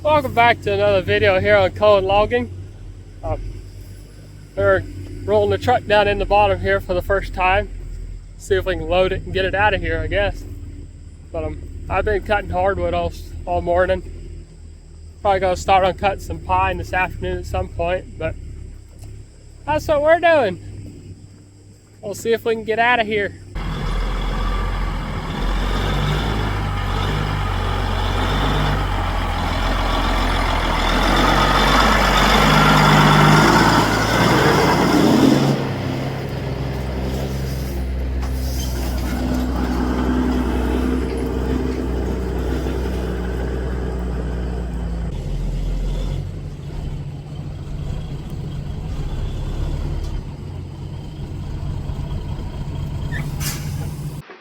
Welcome back to another video here on Koehn Logging. We're rolling the truck down in the bottom here for the first time. See if we can load it and get it out of here, I guess. But I've been cutting hardwood all morning. Probably gonna start on cutting some pine this afternoon at some point, but that's what we're doing. We'll see if we can get out of here.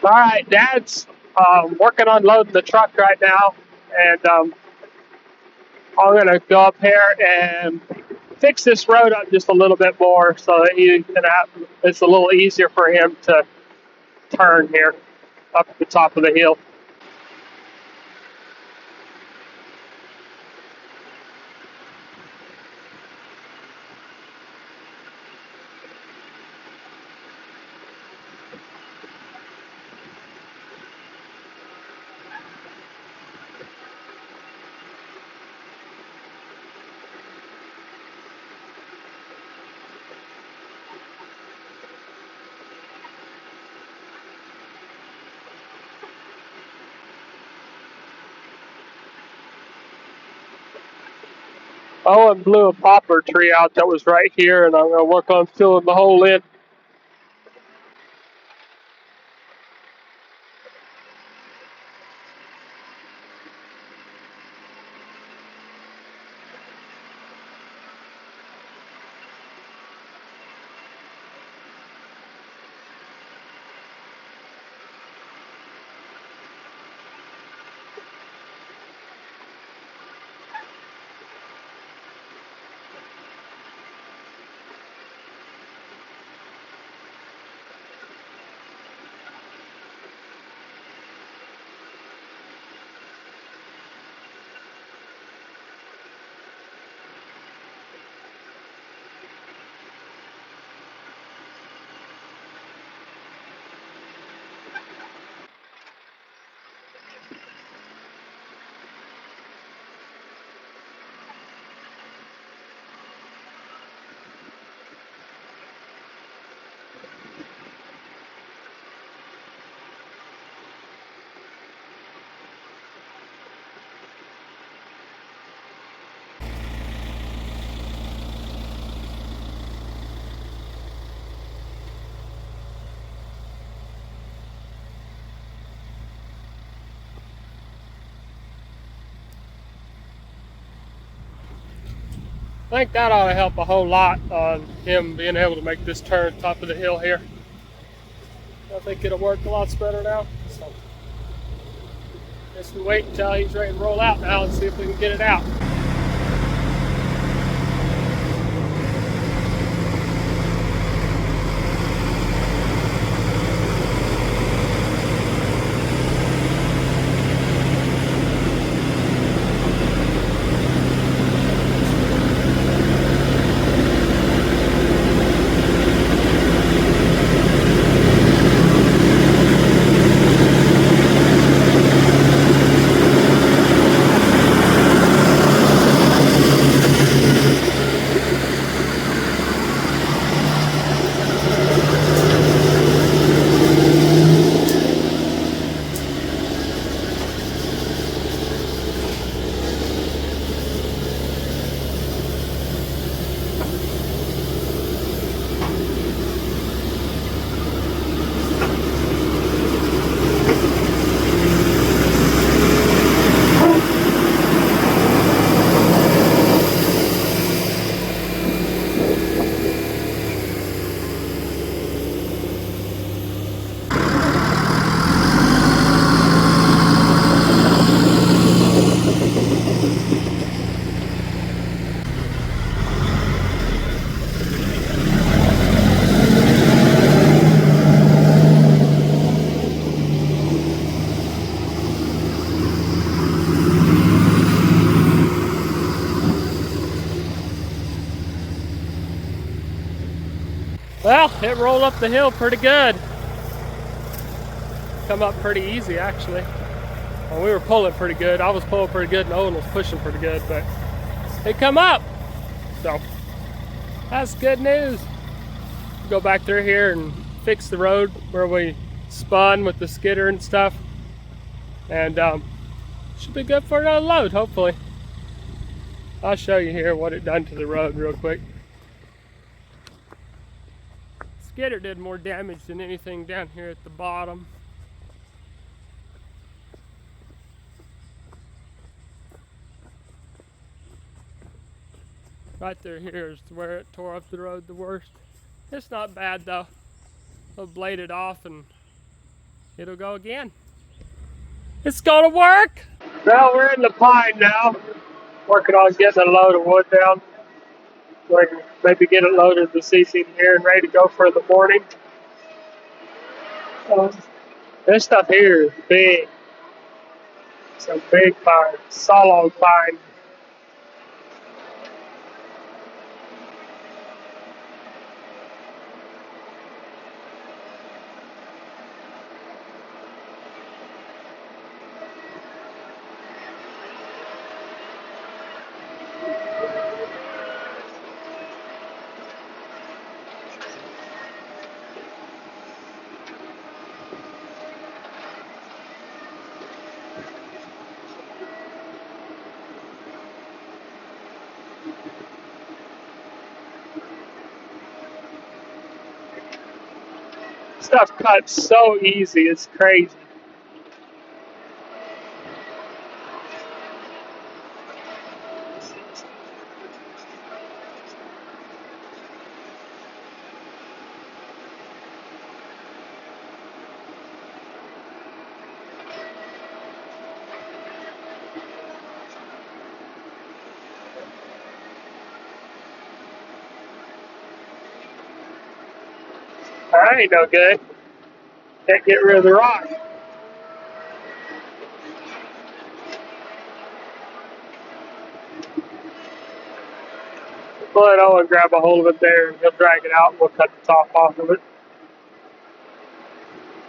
All right, Dad's working on loading the truck right now, and I'm gonna go up here and fix this road up just a little bit more so that it's a little easier for him to turn here up at the top of the hill. Owen blew a poplar tree out that was right here, and I'm going to work on filling the hole in. I think that ought to help a whole lot on him being able to make this turn top of the hill here. I think it'll work a lot better now. So, guess we wait until he's ready to roll out now and see if we can get it out. Well, it rolled up the hill pretty good. Come up pretty easy, actually. Well, we were pulling pretty good. I was pulling pretty good and Owen was pushing pretty good, but it come up. So that's good news. Go back through here and fix the road where we spun with the skidder and stuff. And should be good for another load, hopefully. I'll show you here what it done to the road real quick. Skidder did more damage than anything down here at the bottom. Right there here is where it tore up the road the worst. It's not bad though. I'll blade it off and it'll go again. It's gonna work! Well, we're in the pine now. Working on getting a load of wood down. We can maybe get it loaded this evening here and ready to go for the morning. This stuff here is big. Some big pine, sawlog pine. Stuff cuts so easy, it's crazy. That ain't no good. Can't get rid of the rock. Let Owen grab a hold of it there and he'll drag it out and we'll cut the top off of it.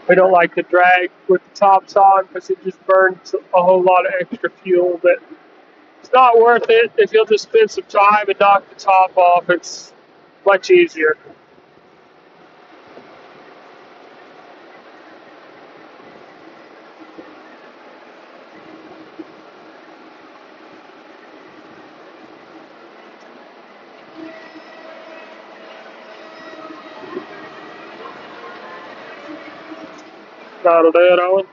We don't like to drag with the tops on because it just burns a whole lot of extra fuel, but it's not worth it if you'll just spend some time and knock the top off. It's much easier. That'll do it, Owen.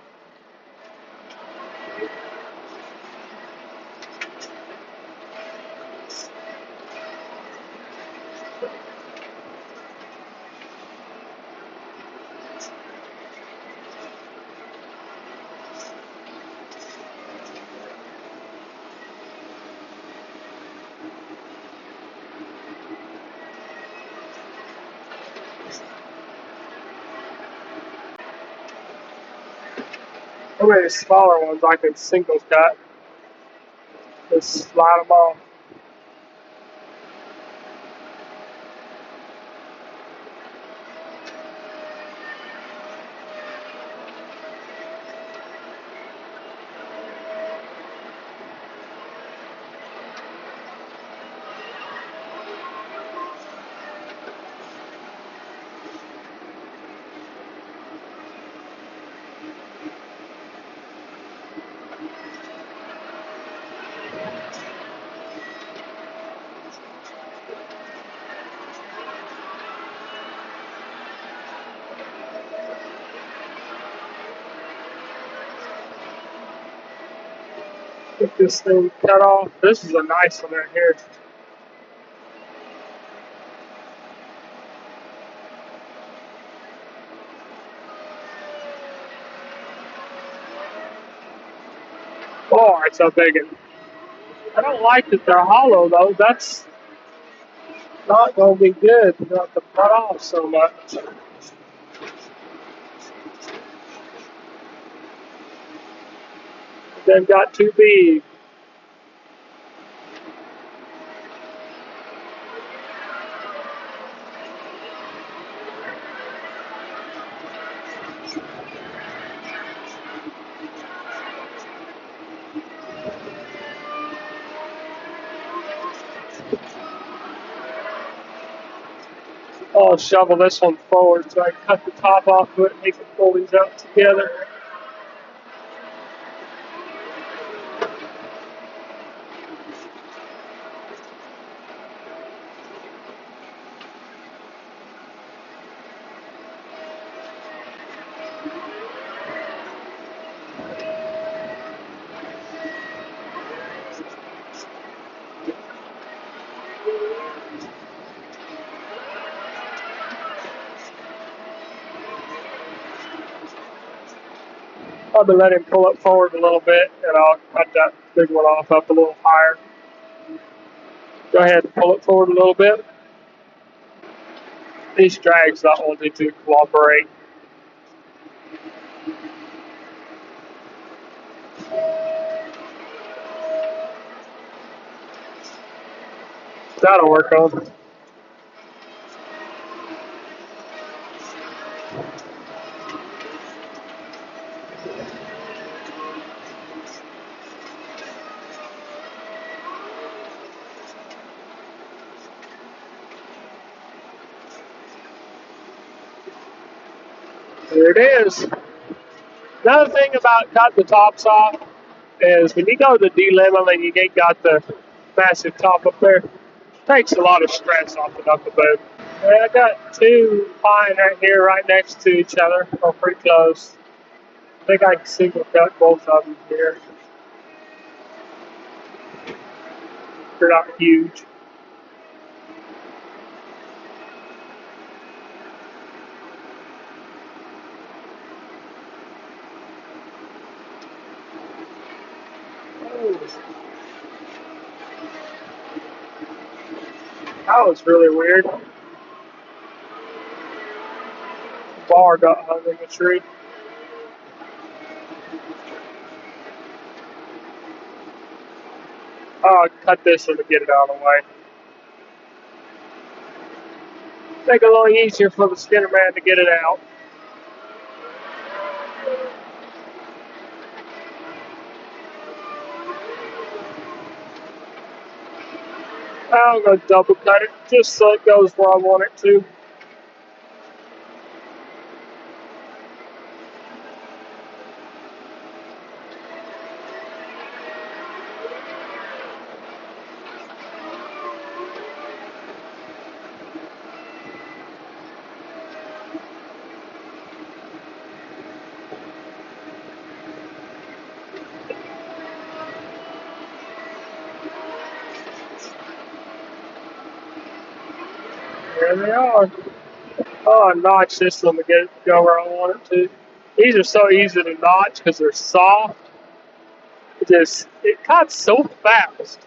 How many smaller ones I can single cut? Just slide them off. Get this thing cut off. This is a nice one right here. Oh, it's a big one. I don't like that they're hollow though. That's not going to be good not to cut off so much. They've got too big. I'll shovel this one forward so I can cut the top off of it and we can pull these out together. I'll be letting him pull it forward a little bit and I'll cut that big one off up a little higher. Go ahead and pull it forward a little bit. These drags not wanting to cooperate. That'll work on. There it is. Another thing about cutting the tops off is when you go to delimit and you ain't got the massive top up there, it takes a lot of stress off the knuckle boom. I got two pine right here, right next to each other, or pretty close. I think I can single cut both of them here. They're not huge. That was really weird. The bar got hung in the tree. Oh, I cut this one to get it out of the way. Make it a little easier for the Skidder man to get it out. I'm going to double cut it just so it goes where I want it to. There they are. Oh, I notched this one to get it to go where I want it to. These are so easy to notch because they're soft. It cuts so fast.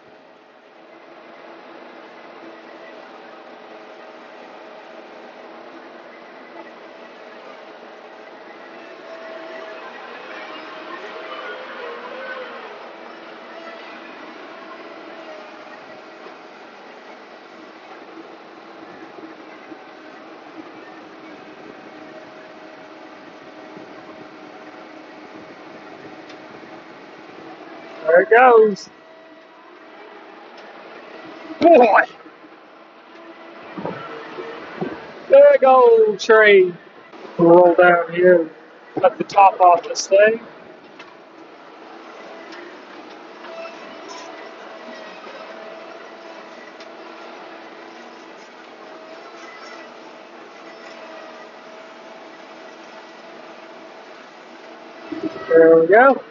There it goes. Boy! There it goes, tree. Roll down here and cut the top off this thing. There we go.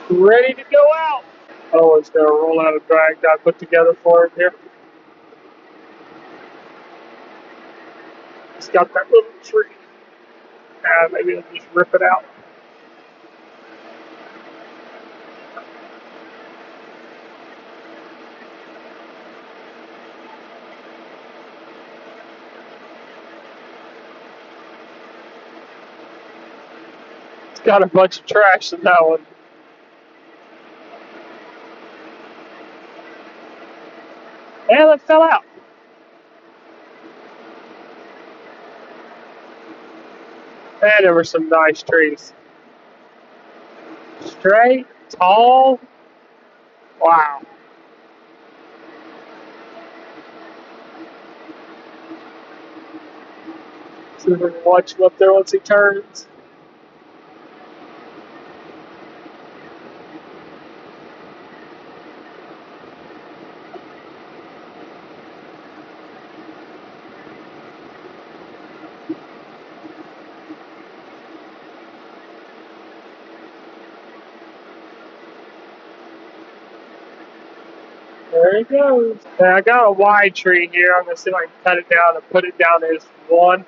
Ready to go out. Oh, it's going to roll out a drag that I put together for him here. It's got that little tree. Maybe I'll just rip it out. It's got a bunch of trash in that one. And it fell out. And there were some nice trees. Straight, tall. Wow. See if we can watch him up there once he turns. There he goes. Now I got a wide tree here. I'm gonna see if I can cut it down and put it down as one.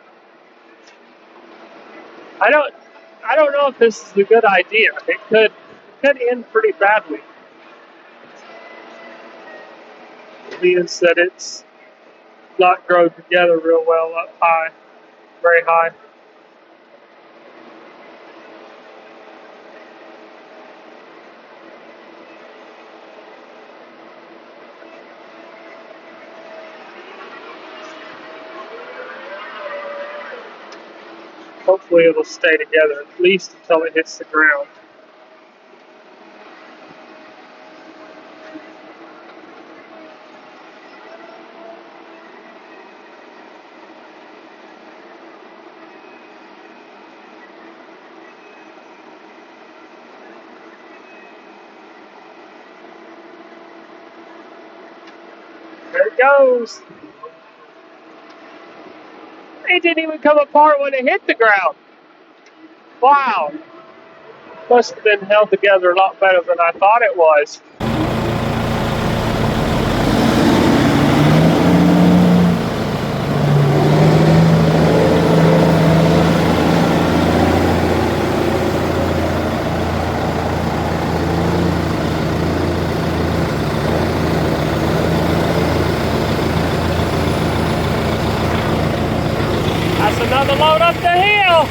I don't know if this is a good idea. It could end pretty badly. Being that it's not grown together real well up high, very high. Hopefully it'll stay together at least until it hits the ground. There it goes. It didn't even come apart when it hit the ground. Wow. Must have been held together a lot better than I thought it was. That's another load up the hill.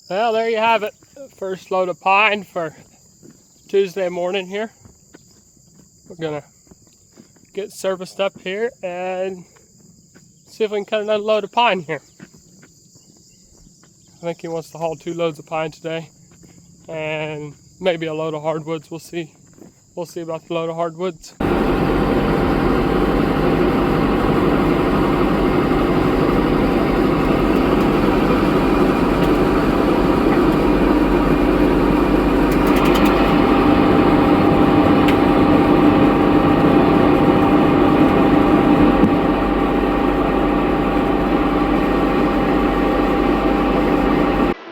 Well, there you have it. First load of pine for Tuesday morning here. We're gonna get serviced up here and see if we can cut another load of pine here. I think he wants to haul 2 loads of pine today and maybe a load of hardwoods. We'll see. We'll see about the load of hardwoods.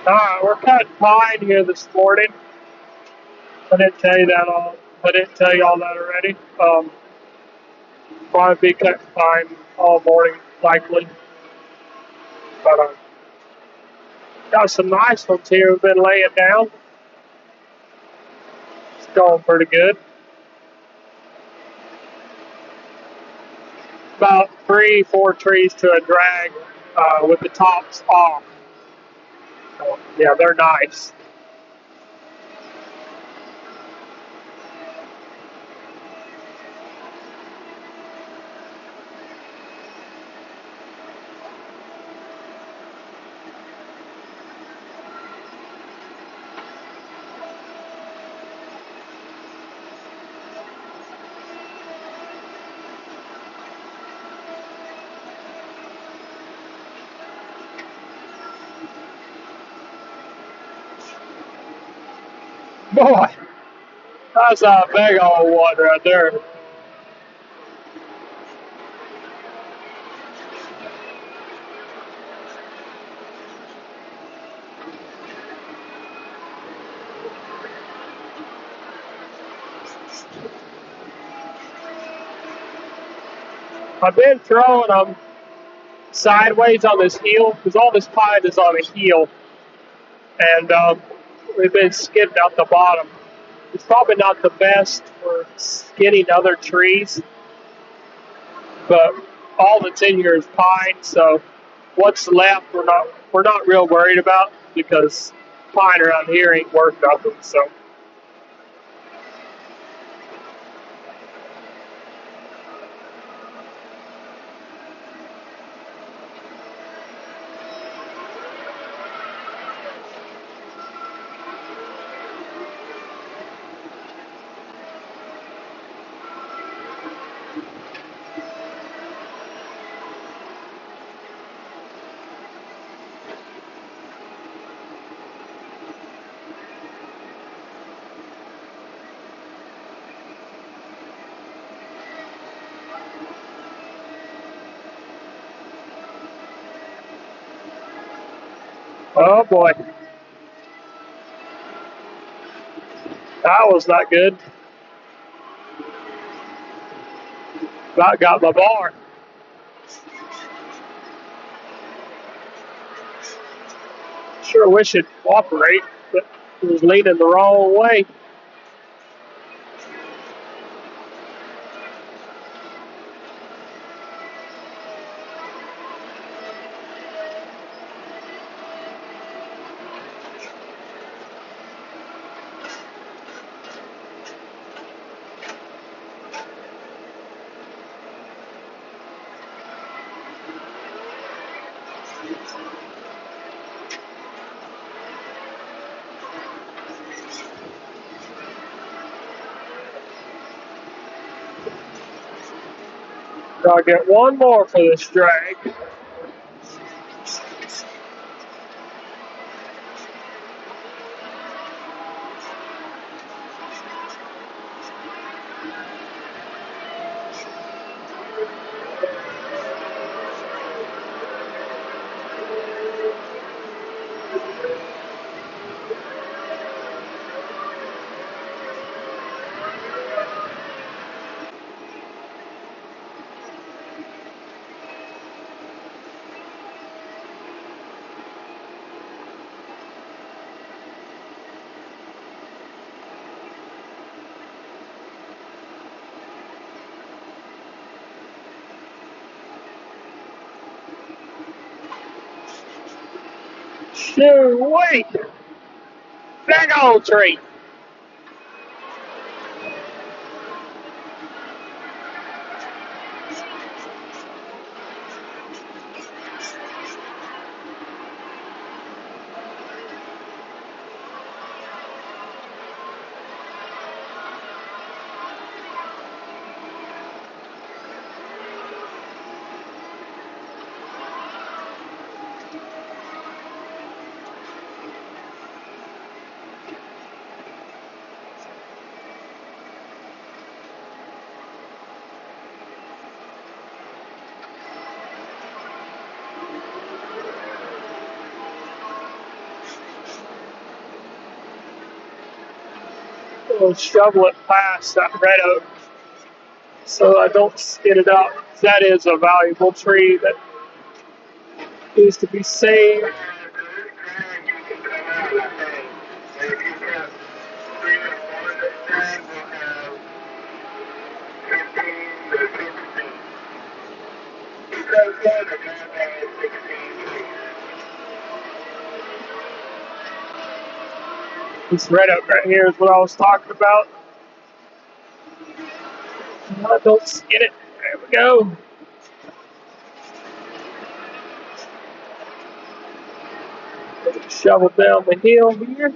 Alright, we're cutting pine here this morning. I didn't tell you that all. I didn't tell you all that already. Probably be cutting pine all morning, likely. But got some nice ones here we've been laying down. going pretty good. About 3-4 trees to a drag with the tops off. So, yeah, they're nice. Boy, that's a big old one right there. I've been throwing them sideways on this heel because all this pine is on a heel, and we've been skidding out the bottom. It's probably not the best for skidding other trees, but all that's in here is pine, so what's left we're not real worried about because pine around here ain't worth nothing. So. Oh boy. That was not good. About got my bar. Sure wish it'd cooperate, but it was leaning the wrong way. I'll get one more for this drag. Shoot, wait! Big old tree! We'll shovel it past that red oak so I don't skid it up. That is a valuable tree that needs to be saved. This red oak right here is what I was talking about. Don't skid it. There we go. Shovel down the hill here.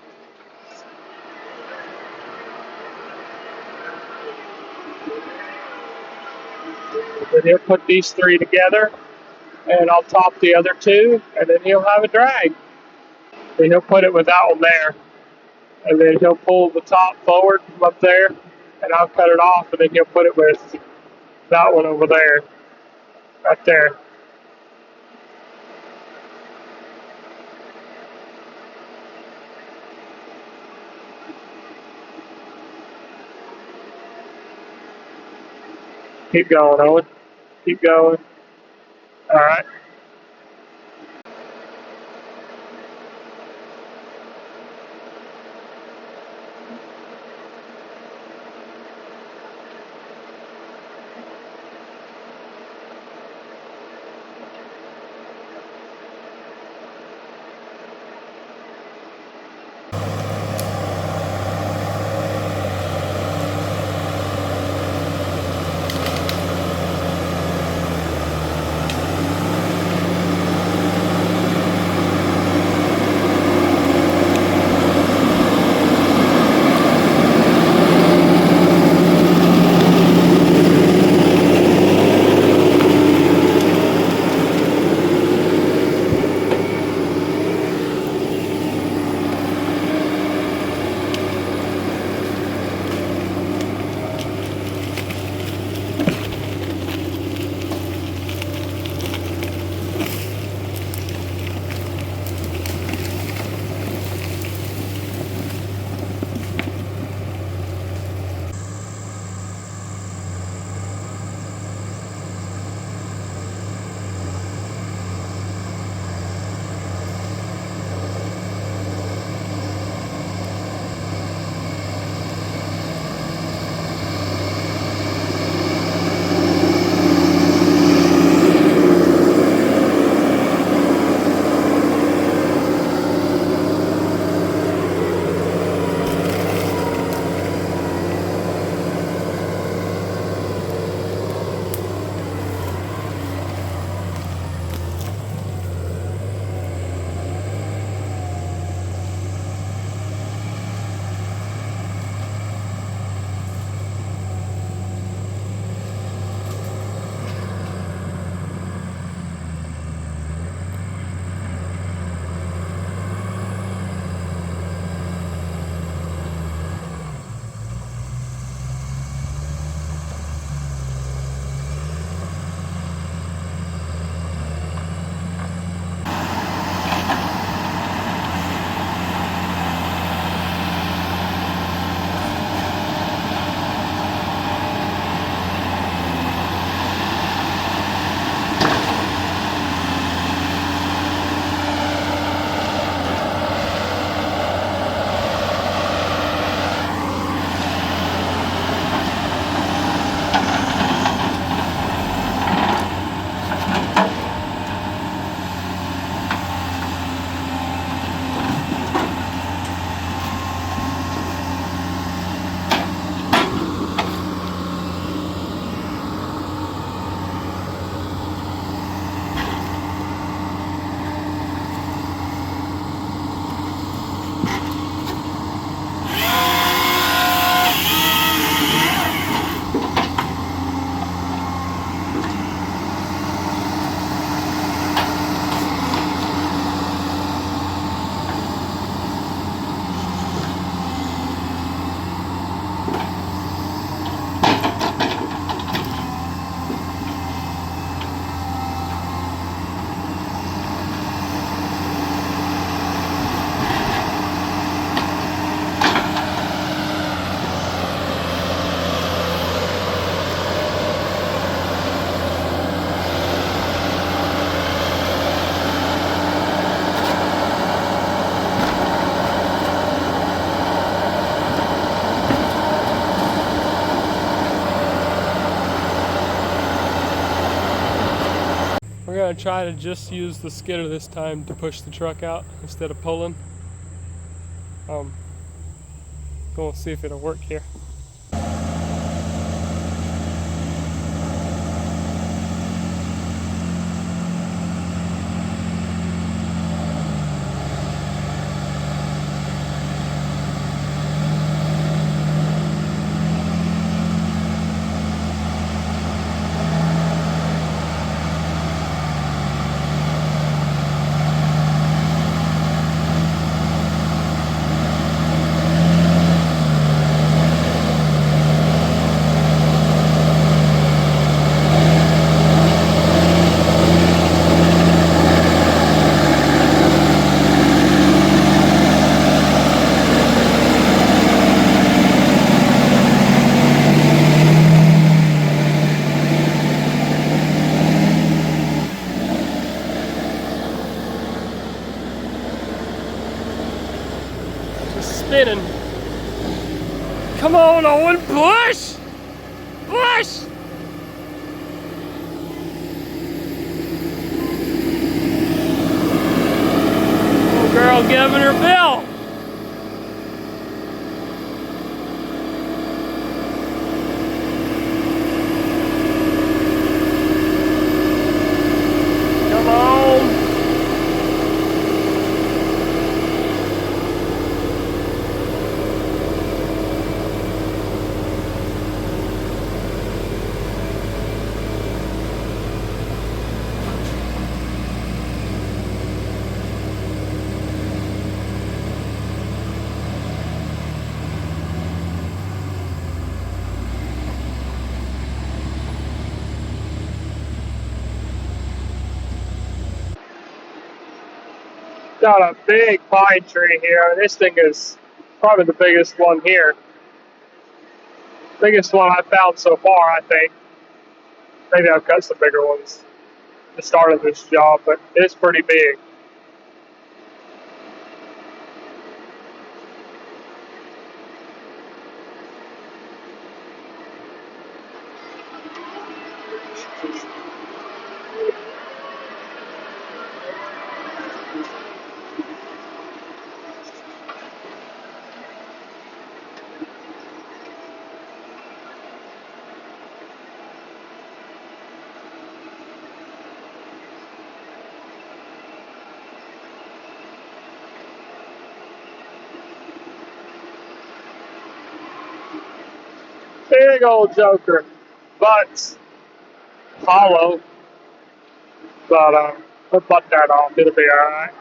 Then he'll put these three together, and I'll top the other two, and then he'll have a drag. And he'll put it with that one there, and then he'll pull the top forward from up there, and I'll cut it off, and then he'll put it with that one over there, right there. Keep going, Owen. Keep going. All right. We're gonna try to just use the skidder this time to push the truck out instead of pulling. Gonna see if it'll work here. Spinning. Come on, Owen, push! Push! Little girl giving her bill. Come on. Got a big pine tree here. This thing is probably the biggest one here. Biggest one I've found so far, I think. Maybe I've cut some bigger ones at the start of this job, but it's pretty big. Big old joker, but hollow. But we'll butt that off. It'll be all right.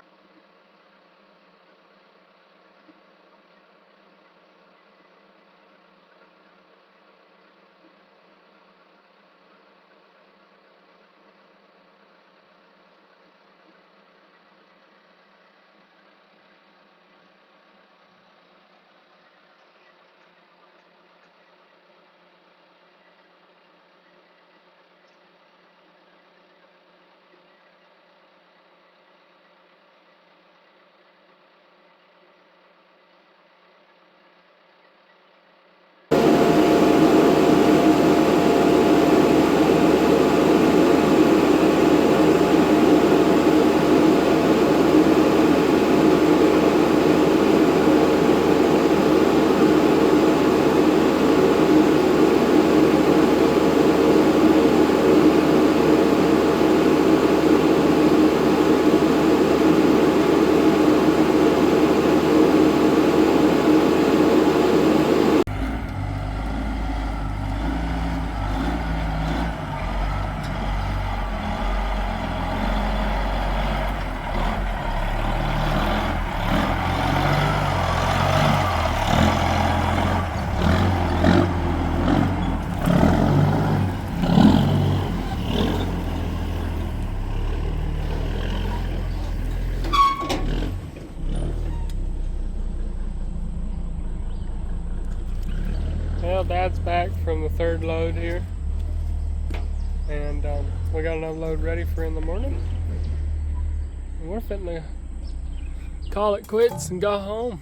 Well, Dad's back from the third load here, and we got another load ready for in the morning. And we're fitting to call it quits and go home.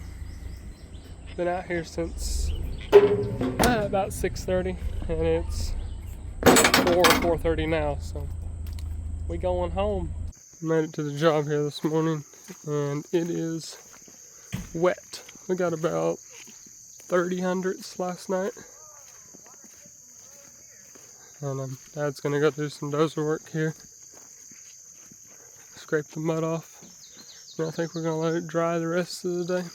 Been out here since about 6:30, and it's 4:30 now, so we going home. Made it to the job here this morning, and it is wet. We got about 30 hundredths last night. And Dad's gonna go do some dozer work here. Scrape the mud off. And I think we're gonna let it dry the rest of the day.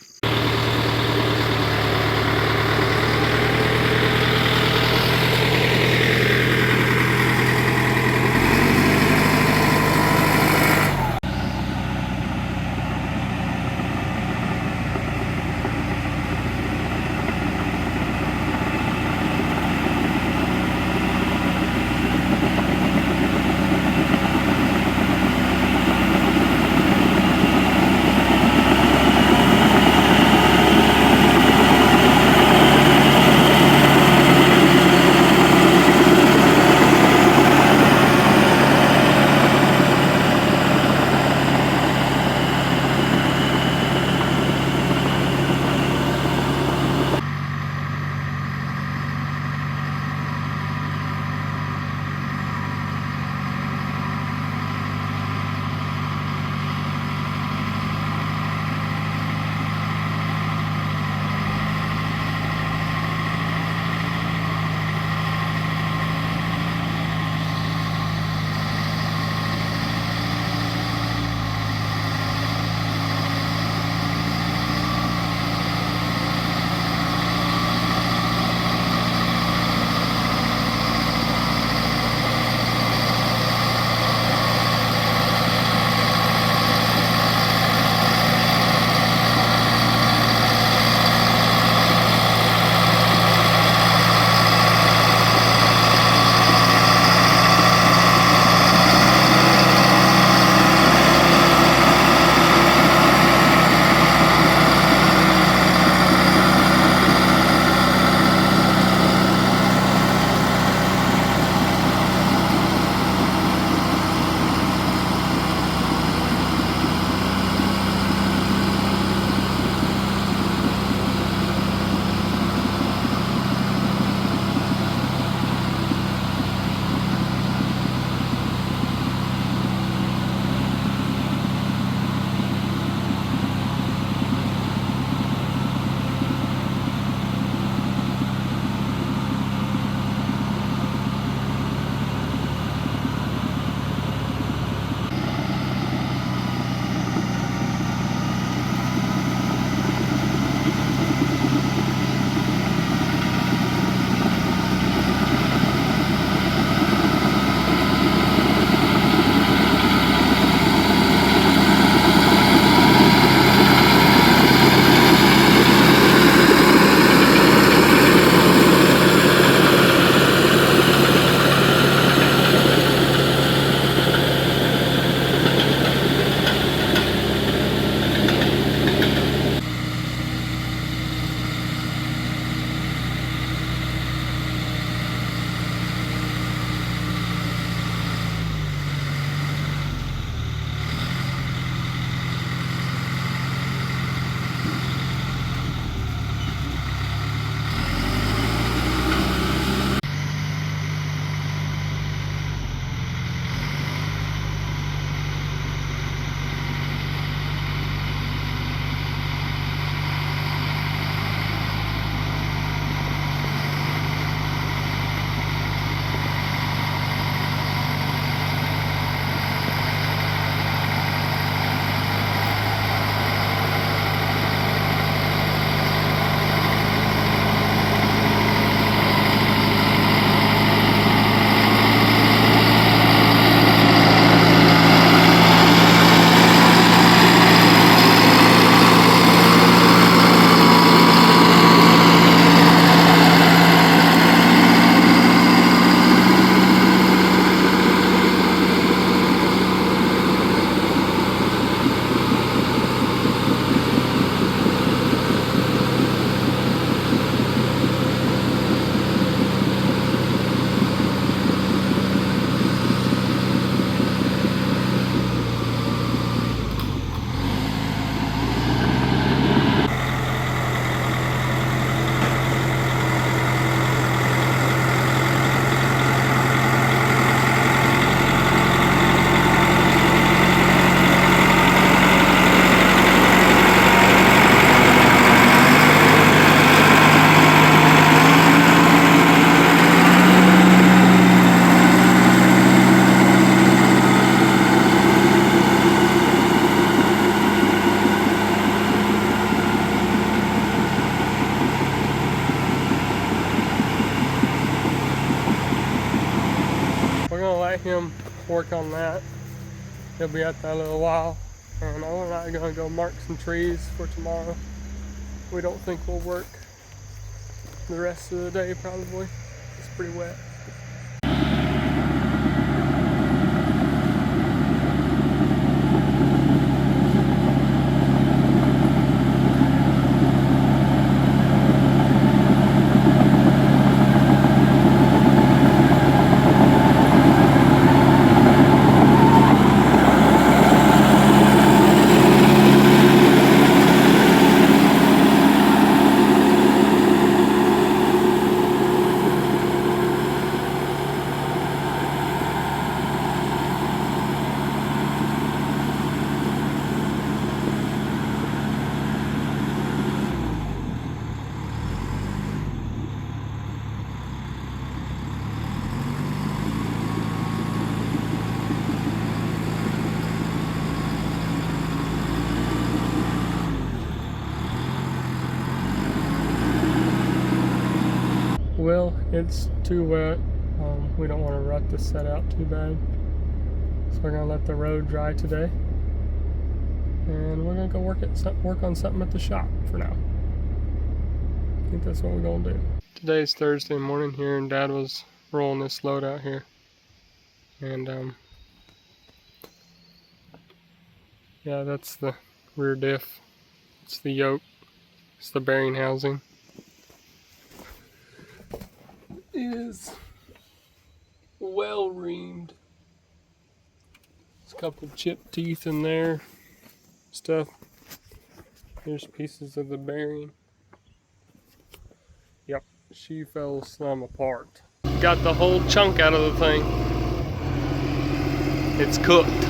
let him work on that. He'll be at that a little while. And Owen and I are gonna go mark some trees for tomorrow. We don't think we'll work the rest of the day probably. It's pretty wet. Well, it's too wet. We don't want to rut this set out too bad. So we're going to let the road dry today. And we're going to go work on something at the shop for now. I think that's what we're going to do. Today's Thursday morning here, and Dad was rolling this load out here. And yeah, that's the rear diff. It's the yoke. It's the bearing housing. Is well reamed. There's a couple chipped teeth in there. Stuff. Here's pieces of the bearing. Yep, she fell some apart. Got the whole chunk out of the thing. It's cooked.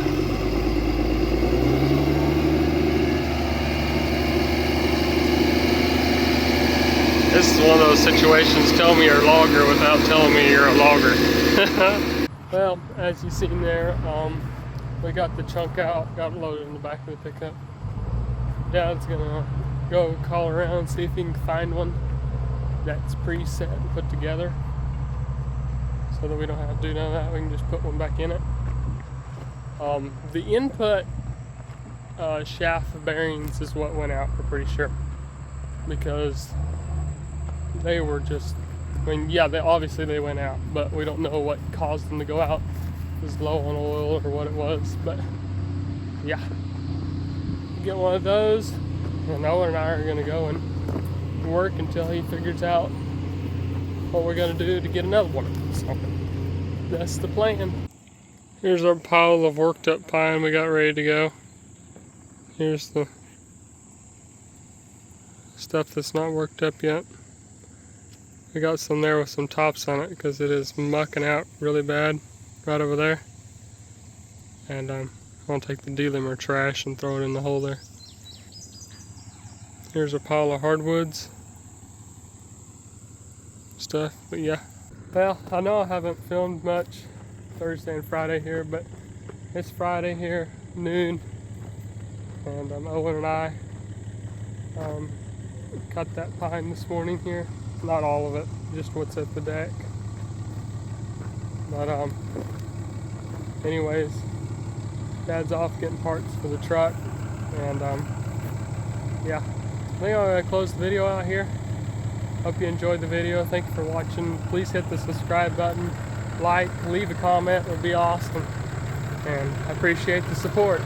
This is one of those situations, tell me you're a logger without telling me you're a logger. Well, as you've seen there, we got the chunk out, got it loaded in the back of the pickup. Dad's gonna go call around and see if he can find one that's preset and put together, so that we don't have to do none of that. We can just put one back in it. The input shaft bearings is what went out, we're pretty sure, because they were just, I mean, yeah, obviously they went out, but we don't know what caused them to go out. It was low on oil or what it was, but yeah. Get one of those, and Owen and I are gonna go and work until he figures out what we're gonna do to get another one. So that's the plan. Here's our pile of worked up pine we got ready to go. Here's the stuff that's not worked up yet. We got some there with some tops on it because it is mucking out really bad right over there. And I'm going to take the delimber trash and throw it in the hole there. Here's a pile of hardwoods stuff, but yeah. Well, I know I haven't filmed much Thursday and Friday here, but it's Friday here, noon, and Owen and I cut that pine this morning here. Not all of it, just what's at the deck. But anyways, Dad's off getting parts for the truck, and yeah, I think I'm gonna close the video out here. Hope you enjoyed the video. Thank you for watching. Please hit the subscribe button, like, leave a comment, it would be awesome, and I appreciate the support.